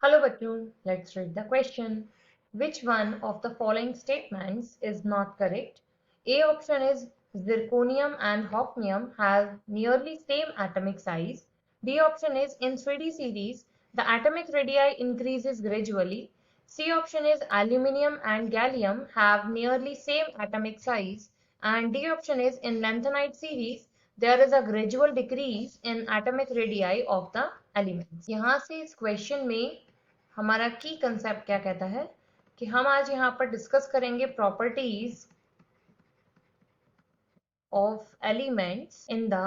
Hello bachcho, let's read the question. Which one of the following statements is not correct? A option is zirconium and hafnium have nearly same atomic size. B option is in 3D series the atomic radii increases gradually. C option is aluminium and gallium have nearly same atomic size. And D option is in lanthanide series there is a gradual decrease in atomic radii of the elements. यहाँ से इस question में हमारा की concept क्या कहता है कि हम आज यहाँ पर डिस्कस करेंगे properties of elements in the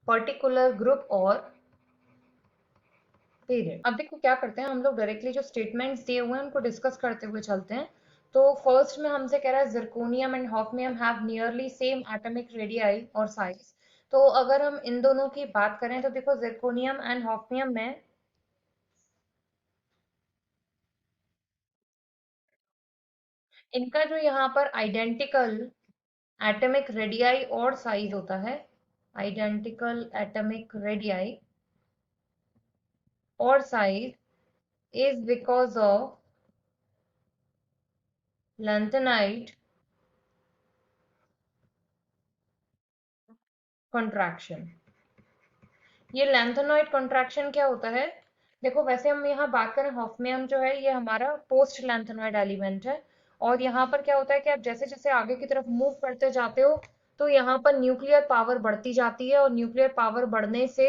particular group और पीरियड। अब देखो क्या करते हैं हम लोग डायरेक्टली जो स्टेटमेंट्स दिए हुए हैं उनको डिस्कस करते हुए चलते हैं। तो फर्स्ट में हमसे कह रहा है zirconium and hafnium have nearly same atomic radii और साइज। तो अगर हम इन दोनों की बात करें तो देखो जिरकोनियम एंड हॉफनियम में इनका जो यहाँ पर आइडेंटिकल एटॉमिक रेडियाई और साइज होता है, आइडेंटिकल एटॉमिक रेडियाई और size is because of lanthanide contraction. ये लैंथेनाइट कॉन्ट्रैक्शन क्या होता है? देखो वैसे हम यहाँ बात करें हॉफनियम जो है ये हमारा पोस्ट लैंथेनाइट एलिमेंट है। और यहाँ पर क्या होता है कि आप जैसे जैसे आगे की तरफ मूव करते जाते हो तो यहाँ पर न्यूक्लियर पावर बढ़ती जाती है और न्यूक्लियर पावर बढ़ने से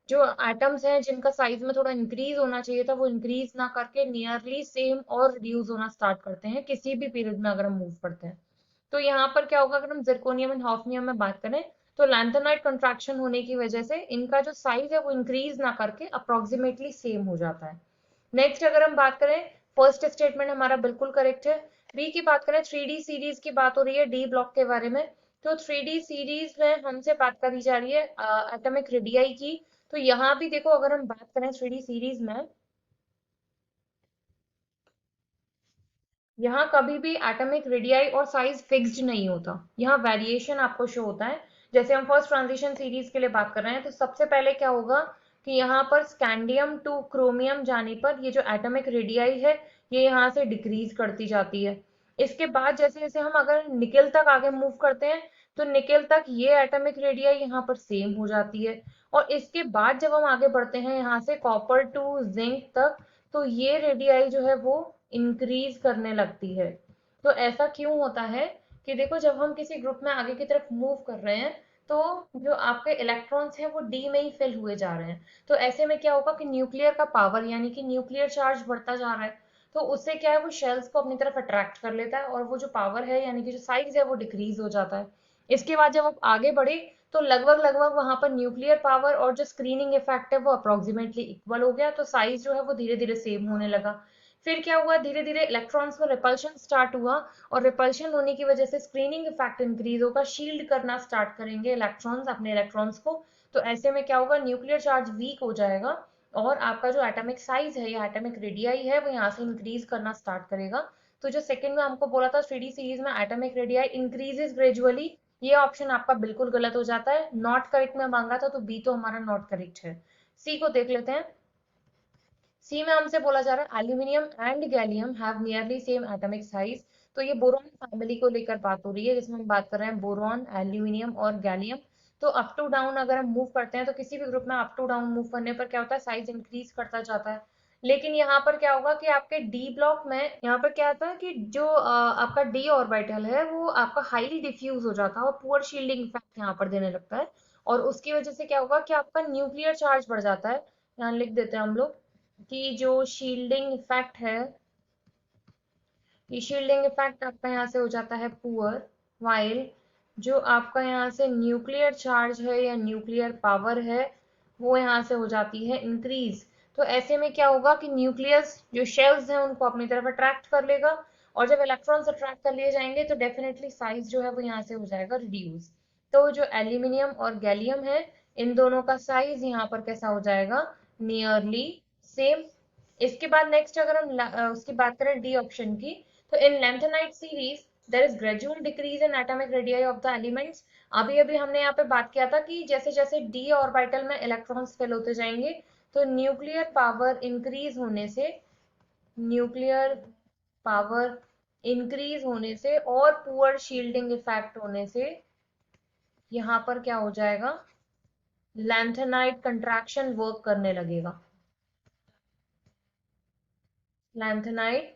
जो एटम्स हैं जिनका साइज में थोड़ा इंक्रीज होना चाहिए था वो इंक्रीज ना करके नियरली सेम और रिड्यूस होना स्टार्ट करते हैं किसी भी पीरियड में अगर हम मूव करते हैं। तो यहाँ पर क्या होगा अगर हम जिरकोनियम एंड हॉफनियम में बात करें तो लैंथेनाइट कंट्रैक्शन होने की वजह से इनका जो साइज है वो इंक्रीज ना करके अप्रोक्सीमेटली सेम हो जाता है। नेक्स्ट अगर हम बात करें फर्स्ट स्टेटमेंट हमारा बिल्कुल करेक्ट है। बी की बात करें 3D सीरीज की बात हो रही है डी ब्लॉक के बारे में। तो 3D सीरीज में हमसे बात करी जा रही है एटॉमिक रेडियाई की। तो यहाँ भी देखो अगर हम बात करें 3D सीरीज में यहाँ कभी भी एटॉमिक रेडियाई और साइज फिक्स्ड नहीं होता, यहाँ वेरिएशन आपको शो होता है। जैसे हम फर्स्ट ट्रांजिशन सीरीज के लिए बात कर रहे हैं तो सबसे पहले क्या होगा कि यहाँ पर स्कैंडियम टू क्रोमियम जाने पर ये जो एटॉमिक रेडियाई है ये यहाँ से डिक्रीज करती जाती है। इसके बाद जैसे जैसे हम अगर निकेल तक आगे मूव करते हैं तो निकेल तक ये एटॉमिक रेडियाई यहाँ पर सेम हो जाती है। और इसके बाद जब हम आगे बढ़ते हैं यहाँ से कॉपर टू जिंक तक तो ये रेडियाई जो है वो इंक्रीज करने लगती है। तो ऐसा क्यों होता है कि देखो जब हम किसी ग्रुप में आगे की तरफ मूव कर रहे हैं तो जो आपके इलेक्ट्रॉन्स हैं वो डी में ही फिल हुए जा रहे हैं। तो ऐसे में क्या होगा कि न्यूक्लियर का पावर यानी कि न्यूक्लियर चार्ज बढ़ता जा रहा है। तो उससे क्या है वो शेल्स को अपनी तरफ अट्रैक्ट कर लेता है और वो जो पावर है यानी कि जो साइज है वो डिक्रीज हो जाता है। इसके बाद जब आप आगे बढ़े तो लगभग लगभग वहां पर न्यूक्लियर पावर और जो स्क्रीनिंग इफेक्ट है वो अप्रोक्सीमेटली इक्वल हो गया तो साइज जो है वो धीरे धीरे सेम होने लगा। फिर क्या हुआ धीरे धीरे इलेक्ट्रॉन्स में रिपल्शन स्टार्ट हुआ और रिपल्शन होने की वजह से स्क्रीनिंग इफेक्ट इंक्रीज होगा, शील्ड करना स्टार्ट करेंगे इलेक्ट्रॉन्स अपने इलेक्ट्रॉन्स को। तो ऐसे में क्या होगा न्यूक्लियर चार्ज वीक हो जाएगा और आपका जो एटॉमिक साइज है या एटॉमिक रेडियाई है वो यहाँ से इंक्रीज करना स्टार्ट करेगा। तो जो सेकंड में हमको बोला था 3D सीरीज में एटॉमिक रेडियाई इंक्रीजेस ग्रेजुअली, ये ऑप्शन आपका बिल्कुल गलत हो जाता है। नॉट करेक्ट में मांगा था तो बी तो हमारा नॉट करेक्ट है। सी को देख लेते हैं। सी में हमसे बोला जा रहा है aluminium and gallium have nearly same atomic size. तो ये बोरॉन फैमिली को लेकर बात हो रही है जिसमें हम बात कर रहे हैं बोरॉन एल्यूमिनियम और गैलियम। तो अप टू डाउन अगर हम मूव करते हैं तो किसी भी ग्रुप में अप टू डाउन मूव करने पर क्या होता है साइज इंक्रीज करता जाता है। लेकिन यहाँ पर क्या होगा कि आपके डी ब्लॉक में यहाँ पर क्या होता है कि जो आपका डी ऑर्बिटल है वो आपका हाईली डिफ्यूज हो जाता है और पुअर शील्डिंग इफेक्ट यहाँ पर देने लगता है। और उसकी वजह से क्या होगा कि आपका न्यूक्लियर चार्ज बढ़ जाता है। यहाँ लिख देते हैं हम लोग कि जो शील्डिंग इफेक्ट है ये शील्डिंग इफेक्ट आपका यहाँ से हो जाता है पुअर, वाइल जो आपका यहाँ से न्यूक्लियर चार्ज है या न्यूक्लियर पावर है वो यहाँ से हो जाती है इंक्रीज। तो ऐसे में क्या होगा कि न्यूक्लियस जो शेल्स हैं उनको अपनी तरफ अट्रैक्ट कर लेगा और जब इलेक्ट्रॉन्स अट्रैक्ट कर लिए जाएंगे तो डेफिनेटली साइज जो है वो यहाँ से हो जाएगा रिड्यूस। तो जो एल्यूमिनियम और गैलियम है इन दोनों का साइज यहाँ पर कैसा हो जाएगा नियरली सेम। इसके बाद नेक्स्ट अगर हम उसकी बात करें डी ऑप्शन की तो in lanthanide series there is gradual decrease in atomic radii of the elements। अभी अभी हमने यहाँ पे बात किया था कि जैसे जैसे d ऑर्बिटल में इलेक्ट्रॉन्स फिल होते जाएंगे तो न्यूक्लियर पावर इंक्रीज होने से, न्यूक्लियर पावर इंक्रीज होने से और पुअर शील्डिंग इफेक्ट होने से यहाँ पर क्या हो जाएगा, लैंथेनाइट कंट्रैक्शन वर्क करने लगेगा। लैंथेनाइट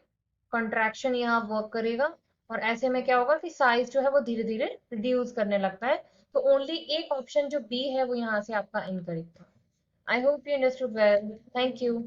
कंट्रैक्शन यहाँ वर्क करेगा और ऐसे में क्या होगा कि साइज जो है वो धीरे धीरे रिड्यूस करने लगता है। तो ओनली एक ऑप्शन जो बी है वो यहाँ से आपका इनकरेक्ट था। I hope you understood well. Thank you.